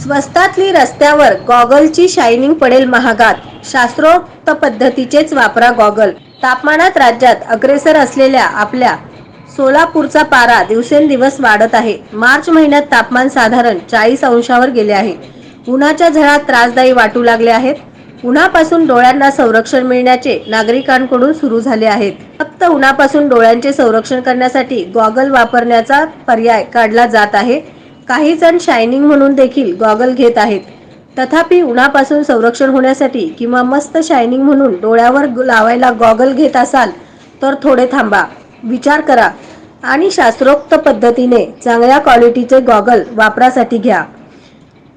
स्वस्तातली रस्त्यावर गॉगलची शायनिंग पडेल महागात. शास्त्रोक्त पद्धतीचेच वापरा गॉगल. तापमानात राज्यात अग्रेसर असलेल्या आपल्या सोलापूरचा पारा दिवसेंदिवस वाढत आहे. मार्च महिन्यात तापमान साधारण 40 अंशावर गेले आहे. उन्हाच्या झळा त्रासदायी वाटू लागले आहेत. उन्हापासून डोळ्यांना संरक्षण मिळण्याचे नागरिकांकडून सुरू झाले आहेत. फक्त उन्हापासून डोळ्यांचे संरक्षण करण्यासाठी गॉगल वापरण्याचा पर्याय काढला जात आहे. काही जण शायनिंग म्हणून देखील गॉगल घेत आहेत. तथापि उन्हापासून संरक्षण होण्यासाठी किंवा मस्त शायनिंग म्हणून डोळ्यावर लावायला गॉगल घेत असाल तर थोडे थांबा, विचार करा आणि शास्त्रोक्त पद्धतीने चांगल्या क्वालिटीचे गॉगल वापरासाठी घ्या.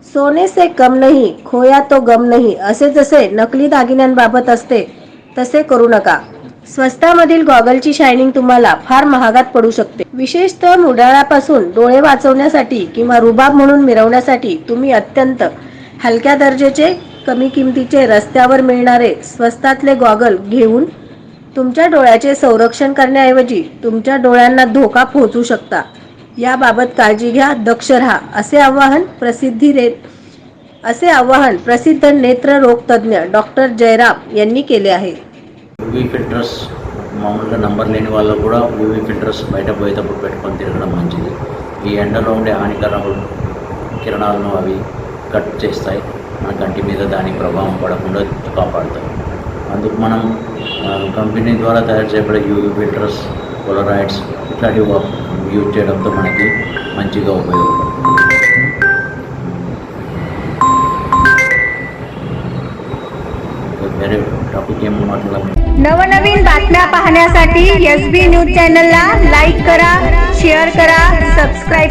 सोने से कम नहीं, खोया तो गम नहीं असे जसे नकली दागिन्यांबाबत असते तसे करू नका. स्वस्तामधील गॉगलची शायनिंग तुम्हाला फार महागात पडू शकते. विशेषतः उन्हाळ्यापासून डोळे वाचवण्यासाठी किंवा रुबाब म्हणून मिरवण्यासाठी तुम्ही अत्यंत हलक्या दर्जाचे, कमी किमतीचे रस्त्यावर मिळणारे स्वस्तातले गॉगल घेऊन तुमच्या डोळ्याचे संरक्षण करण्याऐवजी तुमच्या डोळ्यांना धोका पोहोचू शकता. याबाबत काळजी घ्या, दक्ष राहा असे आवाहन प्रसिद्ध नेत्ररोग तज्ञ डॉक्टर जयराम यांनी केले आहे. యూవీ ఫిల్టర్స్ మామూలుగా నంబర్ లేని వాళ్ళు కూడా యూవీ ఫిల్టర్స్ బయట పోయేటప్పుడు పెట్టుకొని తిరగడం మంచిది. ఈ ఎండలో ఉండే హానికర కిరణాలను అవి కట్ చేస్తాయి, మన కంటి మీద దాని ప్రభావం పడకుండా కాపాడుతాయి. అందుకు మనం కంపెనీ ద్వారా తయారు చేయబడే యూవీ ఫిల్టర్స్, పోలరాయిడ్స్ ఇట్లాంటివి యూజ్ చేయడంతో మనకి మంచిగా ఉపయోగపడుతుంది. नवनवीन बातम्या पाहण्यासाठी SB न्यूज चॅनलला लाईक करा, शेअर करा, सबस्क्राईब